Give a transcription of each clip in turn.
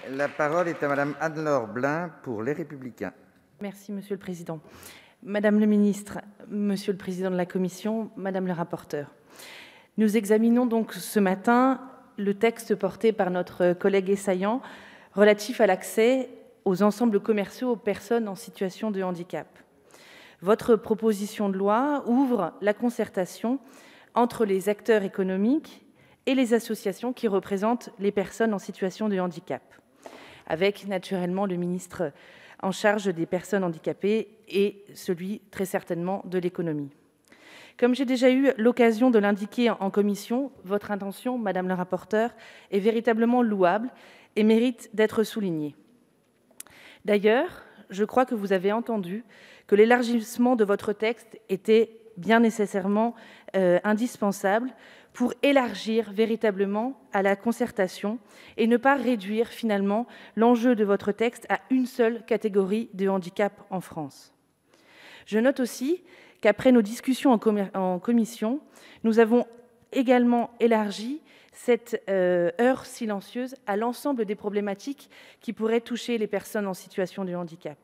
La parole est à Madame Anne-Laure Blin pour Les Républicains. Merci, Monsieur le Président. Madame le Ministre, Monsieur le Président de la Commission, Madame le rapporteur, nous examinons donc ce matin le texte porté par notre collègue Essayant relatif à l'accès aux ensembles commerciaux aux personnes en situation de handicap. Votre proposition de loi ouvre la concertation entre les acteurs économiques et les associations qui représentent les personnes en situation de handicap, avec naturellement le ministre en charge des personnes handicapées et celui, très certainement, de l'économie. Comme j'ai déjà eu l'occasion de l'indiquer en commission, votre intention, Madame la rapporteure, est véritablement louable et mérite d'être soulignée. D'ailleurs, je crois que vous avez entendu que l'élargissement de votre texte était bien nécessairement indispensable pour élargir véritablement à la concertation et ne pas réduire finalement l'enjeu de votre texte à une seule catégorie de handicap en France. Je note aussi qu'après nos discussions en commission, nous avons également élargi cette heure silencieuse à l'ensemble des problématiques qui pourraient toucher les personnes en situation de handicap.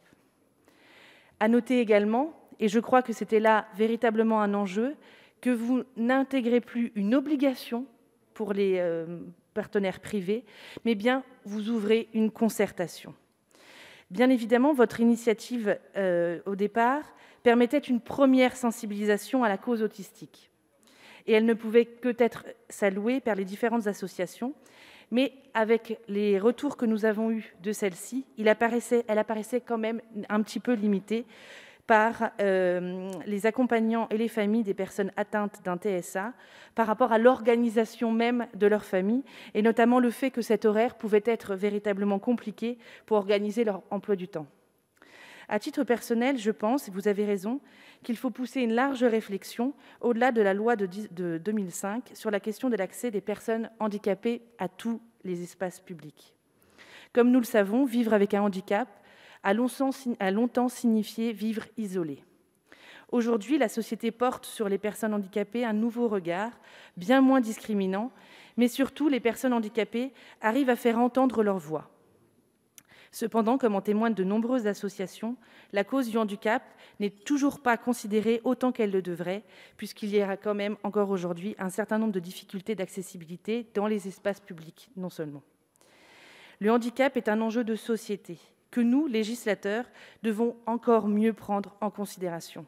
À noter également, et je crois que c'était là véritablement un enjeu, que vous n'intégrez plus une obligation pour les partenaires privés, mais bien vous ouvrez une concertation. Bien évidemment, votre initiative au départ permettait une première sensibilisation à la cause autistique. Et elle ne pouvait que être saluée par les différentes associations, mais avec les retours que nous avons eus de celle-ci, elle apparaissait quand même un petit peu limitée par les accompagnants et les familles des personnes atteintes d'un TSA par rapport à l'organisation même de leur famille, et notamment le fait que cet horaire pouvait être véritablement compliqué pour organiser leur emploi du temps. À titre personnel, je pense, et vous avez raison, qu'il faut pousser une large réflexion au-delà de la loi de 2005 sur la question de l'accès des personnes handicapées à tous les espaces publics. Comme nous le savons, vivre avec un handicap a longtemps signifié vivre isolé. Aujourd'hui, la société porte sur les personnes handicapées un nouveau regard, bien moins discriminant, mais surtout, les personnes handicapées arrivent à faire entendre leur voix. Cependant, comme en témoignent de nombreuses associations, la cause du handicap n'est toujours pas considérée autant qu'elle le devrait, puisqu'il y a quand même encore aujourd'hui un certain nombre de difficultés d'accessibilité dans les espaces publics, non seulement. Le handicap est un enjeu de société que nous, législateurs, devons encore mieux prendre en considération.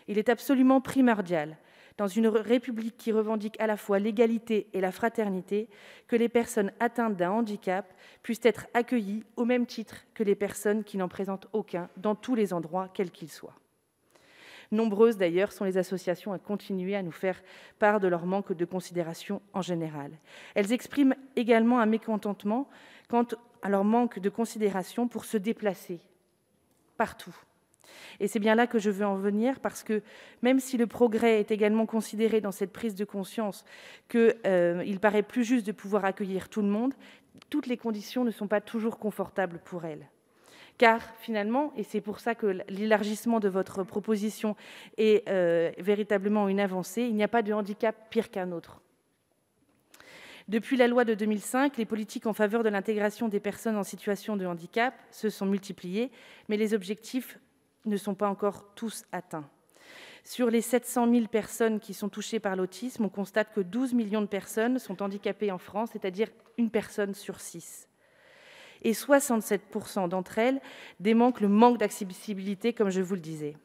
Il est absolument primordial, dans une République qui revendique à la fois l'égalité et la fraternité, que les personnes atteintes d'un handicap puissent être accueillies au même titre que les personnes qui n'en présentent aucun, dans tous les endroits, quels qu'ils soient. Nombreuses, d'ailleurs, sont les associations à continuer à nous faire part de leur manque de considération en général. Elles expriment également un mécontentement quant à leur manque de considération pour se déplacer partout. Et c'est bien là que je veux en venir, parce que même si le progrès est également considéré dans cette prise de conscience qu'il paraît plus juste de pouvoir accueillir tout le monde, toutes les conditions ne sont pas toujours confortables pour elles. Car finalement, et c'est pour ça que l'élargissement de votre proposition est véritablement une avancée, il n'y a pas de handicap pire qu'un autre. Depuis la loi de 2005, les politiques en faveur de l'intégration des personnes en situation de handicap se sont multipliées, mais les objectifs ne sont pas encore tous atteints. Sur les 700 000 personnes qui sont touchées par l'autisme, on constate que 12 millions de personnes sont handicapées en France, c'est-à-dire une personne sur 6. Et 67% d'entre elles démontrent le manque d'accessibilité, comme je vous le disais.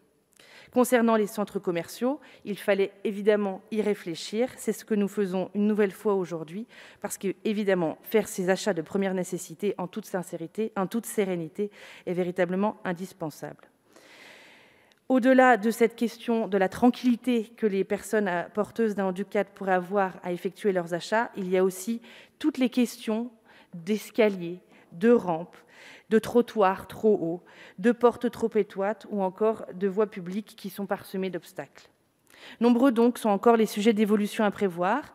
Concernant les centres commerciaux, il fallait évidemment y réfléchir. C'est ce que nous faisons une nouvelle fois aujourd'hui, parce que, évidemment, faire ces achats de première nécessité en toute sincérité, en toute sérénité, est véritablement indispensable. Au-delà de cette question de la tranquillité que les personnes porteuses d'un handicap pourraient avoir à effectuer leurs achats, il y a aussi toutes les questions d'escaliers, de rampes, de trottoirs trop hauts, de portes trop étroites ou encore de voies publiques qui sont parsemées d'obstacles. Nombreux donc sont encore les sujets d'évolution à prévoir,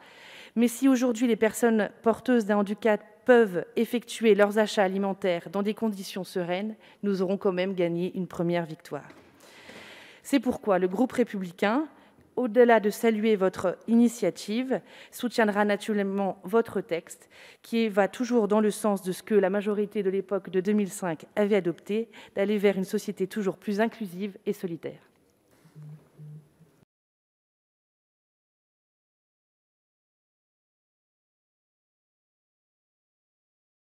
mais si aujourd'hui les personnes porteuses d'un handicap peuvent effectuer leurs achats alimentaires dans des conditions sereines, nous aurons quand même gagné une première victoire. C'est pourquoi le groupe républicain au-delà de saluer votre initiative, soutiendra naturellement votre texte, qui va toujours dans le sens de ce que la majorité de l'époque de 2005 avait adopté, d'aller vers une société toujours plus inclusive et solidaire.